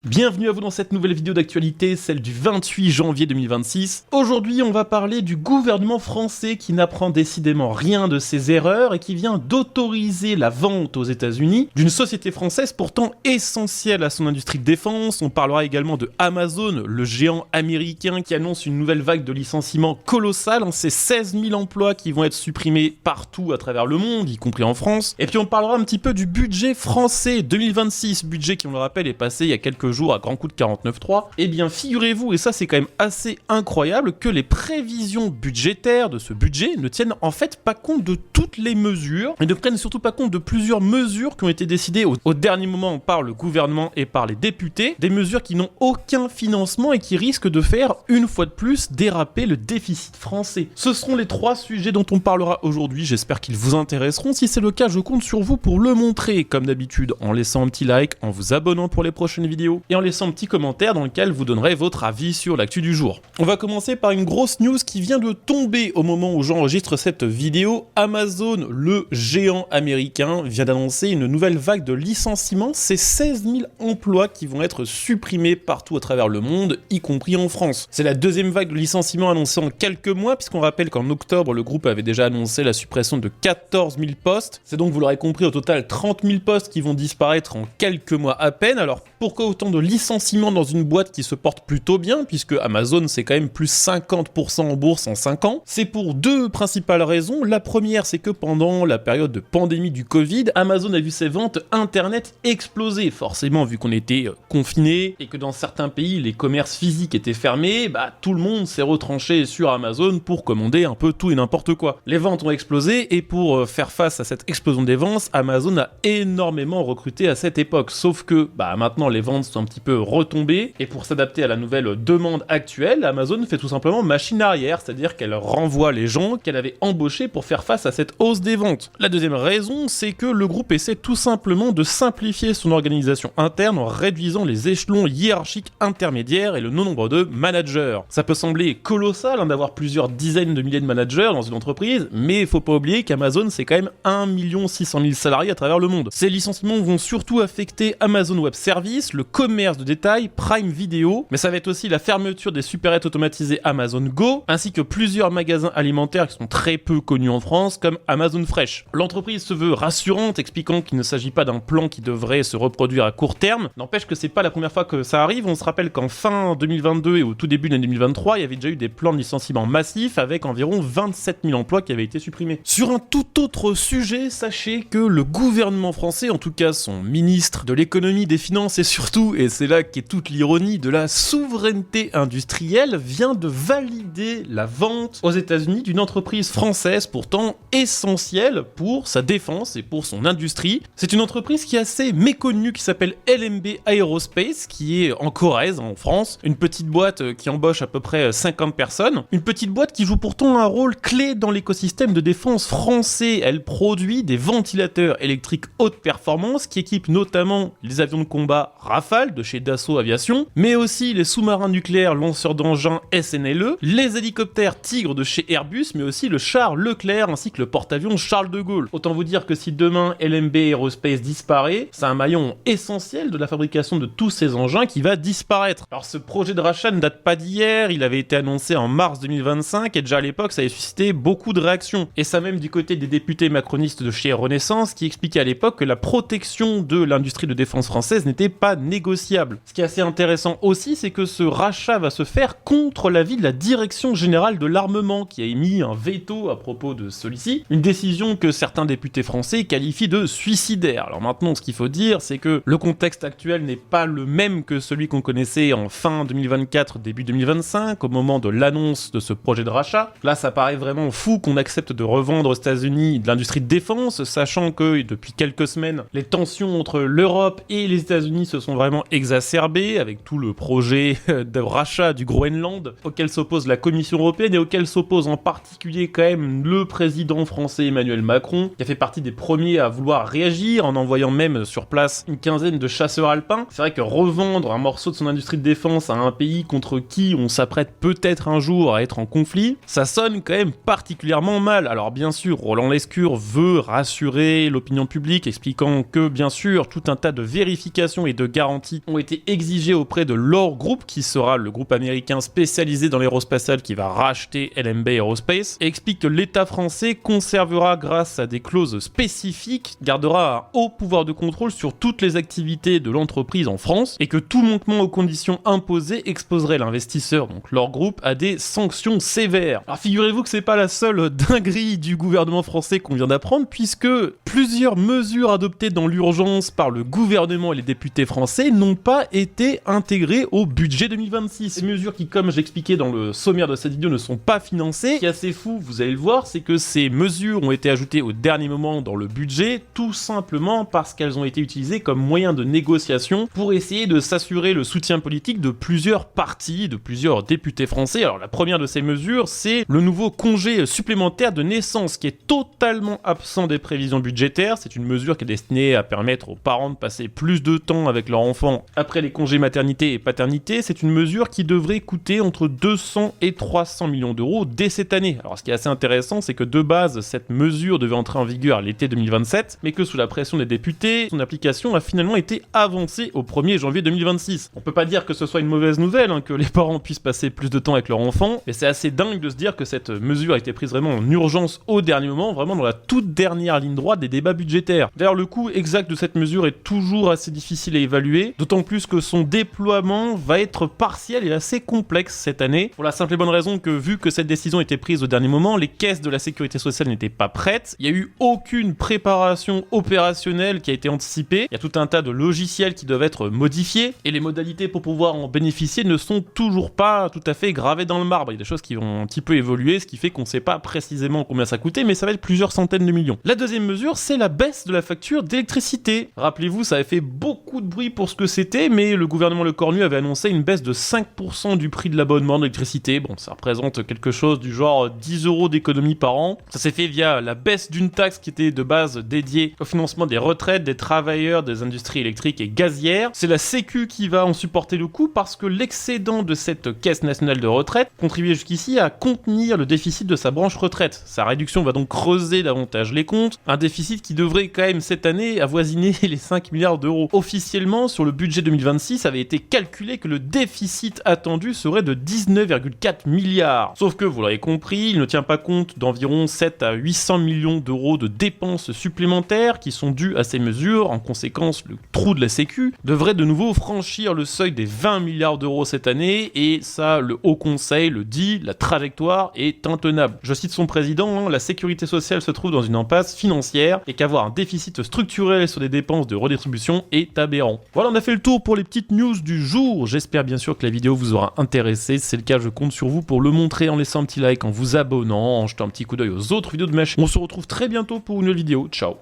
Bienvenue à vous dans cette nouvelle vidéo d'actualité, celle du 28 janvier 2026. Aujourd'hui, on va parler du gouvernement français qui n'apprend décidément rien de ses erreurs et qui vient d'autoriser la vente aux États-Unis d'une société française pourtant essentielle à son industrie de défense. On parlera également de Amazon, le géant américain qui annonce une nouvelle vague de licenciements colossale. C'est 16 000 emplois qui vont être supprimés partout à travers le monde, y compris en France. Et puis on parlera un petit peu du budget français 2026, budget qui, on le rappelle, est passé il y a quelques jours à grand coup de 49.3, eh bien figurez-vous, et ça c'est quand même assez incroyable, que les prévisions budgétaires de ce budget ne tiennent en fait pas compte de toutes les mesures, et ne prennent surtout pas compte de plusieurs mesures qui ont été décidées au dernier moment par le gouvernement et par les députés, des mesures qui n'ont aucun financement et qui risquent de faire, une fois de plus, déraper le déficit français. Ce seront les trois sujets dont on parlera aujourd'hui, j'espère qu'ils vous intéresseront. Si c'est le cas, je compte sur vous pour le montrer, comme d'habitude, en laissant un petit like, en vous abonnant pour les prochaines vidéos, et en laissant un petit commentaire dans lequel vous donnerez votre avis sur l'actu du jour. On va commencer par une grosse news qui vient de tomber au moment où j'enregistre cette vidéo. Amazon, le géant américain, vient d'annoncer une nouvelle vague de licenciements. C'est 16 000 emplois qui vont être supprimés partout à travers le monde, y compris en France. C'est la deuxième vague de licenciements annoncée en quelques mois, puisqu'on rappelle qu'en octobre, le groupe avait déjà annoncé la suppression de 14 000 postes. C'est donc, vous l'aurez compris, au total 30 000 postes qui vont disparaître en quelques mois à peine. Alors pourquoi autant de licenciements dans une boîte qui se porte plutôt bien, puisque Amazon c'est quand même plus 50% en bourse en 5 ans? C'est pour deux principales raisons. La première, c'est que pendant la période de pandémie du Covid, Amazon a vu ses ventes internet exploser. Forcément, vu qu'on était confinés et que dans certains pays les commerces physiques étaient fermés, tout le monde s'est retranché sur Amazon pour commander un peu tout et n'importe quoi. Les ventes ont explosé et pour faire face à cette explosion des ventes, Amazon a énormément recruté à cette époque. Sauf que maintenant les ventes sont un petit peu retombées et pour s'adapter à la nouvelle demande actuelle, Amazon fait tout simplement machine arrière, c'est-à-dire qu'elle renvoie les gens qu'elle avait embauchés pour faire face à cette hausse des ventes. La deuxième raison, c'est que le groupe essaie tout simplement de simplifier son organisation interne en réduisant les échelons hiérarchiques intermédiaires et le nombre de managers. Ça peut sembler colossal d'avoir plusieurs dizaines de milliers de managers dans une entreprise, mais il faut pas oublier qu'Amazon c'est quand même 1 600 000 salariés à travers le monde. Ces licenciements vont surtout affecter Amazon Web Services, le commerce de détail, Prime Video, mais ça va être aussi la fermeture des supérettes automatisées Amazon Go, ainsi que plusieurs magasins alimentaires qui sont très peu connus en France, comme Amazon Fresh. L'entreprise se veut rassurante, expliquant qu'il ne s'agit pas d'un plan qui devrait se reproduire à court terme. N'empêche que c'est pas la première fois que ça arrive. On se rappelle qu'en fin 2022 et au tout début de l'année 2023, il y avait déjà eu des plans de licenciement massifs avec environ 27 000 emplois qui avaient été supprimés. Sur un tout autre sujet, sachez que le gouvernement français, en tout cas son ministre de l'économie, des finances et surtout, et c'est là qu'est toute l'ironie, de la souveraineté industrielle, vient de valider la vente aux États-Unis d'une entreprise française pourtant essentielle pour sa défense et pour son industrie. C'est une entreprise qui est assez méconnue, qui s'appelle LMB Aerospace, qui est en Corrèze, en France, une petite boîte qui embauche à peu près 50 personnes, une petite boîte qui joue pourtant un rôle clé dans l'écosystème de défense français. Elle produit des ventilateurs électriques haute performance qui équipent notamment les avions de combat Rafale de chez Dassault Aviation, mais aussi les sous-marins nucléaires lanceurs d'engins SNLE, les hélicoptères Tigre de chez Airbus, mais aussi le char Leclerc ainsi que le porte-avions Charles de Gaulle. Autant vous dire que si demain LMB Aerospace disparaît, c'est un maillon essentiel de la fabrication de tous ces engins qui va disparaître. Alors ce projet de rachat ne date pas d'hier, il avait été annoncé en mars 2025 et déjà à l'époque ça avait suscité beaucoup de réactions. Et ça même du côté des députés macronistes de chez Renaissance qui expliquaient à l'époque que la protection de l'industrie de défense française n'était pas négociable. Ce qui est assez intéressant aussi, c'est que ce rachat va se faire contre l'avis de la Direction Générale de l'Armement qui a émis un veto à propos de celui-ci, une décision que certains députés français qualifient de suicidaire. Alors maintenant, ce qu'il faut dire, c'est que le contexte actuel n'est pas le même que celui qu'on connaissait en fin 2024, début 2025, au moment de l'annonce de ce projet de rachat. Là, ça paraît vraiment fou qu'on accepte de revendre aux États-Unis de l'industrie de défense, sachant que depuis quelques semaines, les tensions entre l'Europe et les États-Unis se sont vraiment exacerbées avec tout le projet de rachat du Groenland auquel s'oppose la Commission européenne et auquel s'oppose en particulier quand même le président français Emmanuel Macron, qui a fait partie des premiers à vouloir réagir en envoyant même sur place une quinzaine de chasseurs alpins. C'est vrai que revendre un morceau de son industrie de défense à un pays contre qui on s'apprête peut-être un jour à être en conflit, ça sonne quand même particulièrement mal. Alors bien sûr, Roland Lescure veut rassurer l'opinion publique, expliquant que bien sûr tout un tas de vérifications et de de garantie ont été exigés auprès de Loar Group, qui sera le groupe américain spécialisé dans l'aérospatial qui va racheter LMB Aerospace, et explique que l'État français conservera, grâce à des clauses spécifiques, gardera un haut pouvoir de contrôle sur toutes les activités de l'entreprise en France, et que tout manquement aux conditions imposées exposerait l'investisseur, donc Loar Group, à des sanctions sévères. Alors figurez-vous que c'est pas la seule dinguerie du gouvernement français qu'on vient d'apprendre, puisque plusieurs mesures adoptées dans l'urgence par le gouvernement et les députés français n'ont pas été intégrées au budget 2026. Ces mesures qui, comme j'expliquais dans le sommaire de cette vidéo, ne sont pas financées. Ce qui est assez fou, vous allez le voir, c'est que ces mesures ont été ajoutées au dernier moment dans le budget, tout simplement parce qu'elles ont été utilisées comme moyen de négociation pour essayer de s'assurer le soutien politique de plusieurs partis, de plusieurs députés français. Alors la première de ces mesures, c'est le nouveau congé supplémentaire de naissance qui est totalement absent des prévisions budgétaires. C'est une mesure qui est destinée à permettre aux parents de passer plus de temps avec leur enfant après les congés maternité et paternité. C'est une mesure qui devrait coûter entre 200 et 300 millions d'euros dès cette année. Alors ce qui est assez intéressant, c'est que de base, cette mesure devait entrer en vigueur à l'été 2027, mais que sous la pression des députés, son application a finalement été avancée au 1er janvier 2026. On peut pas dire que ce soit une mauvaise nouvelle, que les parents puissent passer plus de temps avec leur enfant, mais c'est assez dingue de se dire que cette mesure a été prise vraiment en urgence au dernier moment, vraiment dans la toute dernière ligne droite des débats budgétaires. D'ailleurs, le coût exact de cette mesure est toujours assez difficile à évaluer, d'autant plus que son déploiement va être partiel et assez complexe cette année, pour la simple et bonne raison que, vu que cette décision était prise au dernier moment, les caisses de la sécurité sociale n'étaient pas prêtes, il n'y a eu aucune préparation opérationnelle qui a été anticipée, il y a tout un tas de logiciels qui doivent être modifiés, et les modalités pour pouvoir en bénéficier ne sont toujours pas tout à fait gravées dans le marbre. Il y a des choses qui vont un petit peu évoluer, ce qui fait qu'on ne sait pas précisément combien ça coûtait, mais ça va être plusieurs centaines de millions. La deuxième mesure, c'est la baisse de la facture d'électricité. Rappelez-vous, ça avait fait beaucoup de bruit pour ce que c'était, mais le gouvernement Lecornu avait annoncé une baisse de 5% du prix de l'abonnement d'électricité. Bon, ça représente quelque chose du genre 10 € d'économie par an. Ça s'est fait via la baisse d'une taxe qui était de base dédiée au financement des retraites des travailleurs des industries électriques et gazières. C'est la Sécu qui va en supporter le coût parce que l'excédent de cette caisse nationale de retraite contribuait jusqu'ici à contenir le déficit de sa branche retraite. Sa réduction va donc creuser davantage les comptes, un déficit qui devrait quand même cette année avoisiner les 5 milliards d'euros. Officiellement, sur le budget 2026, avait été calculé que le déficit attendu serait de 19,4 milliards. Sauf que, vous l'aurez compris, il ne tient pas compte d'environ 7 à 800 millions d'euros de dépenses supplémentaires qui sont dues à ces mesures. En conséquence, le trou de la Sécu devrait de nouveau franchir le seuil des 20 milliards d'euros cette année, et ça, le Haut Conseil le dit, la trajectoire est intenable. Je cite son président, la sécurité sociale se trouve dans une impasse financière et qu'avoir un déficit structurel sur des dépenses de redistribution est aberrant. Voilà, on a fait le tour pour les petites news du jour. J'espère bien sûr que la vidéo vous aura intéressé. Si c'est le cas, je compte sur vous pour le montrer en laissant un petit like, en vous abonnant, en jetant un petit coup d'œil aux autres vidéos de ma chaîne. On se retrouve très bientôt pour une nouvelle vidéo. Ciao.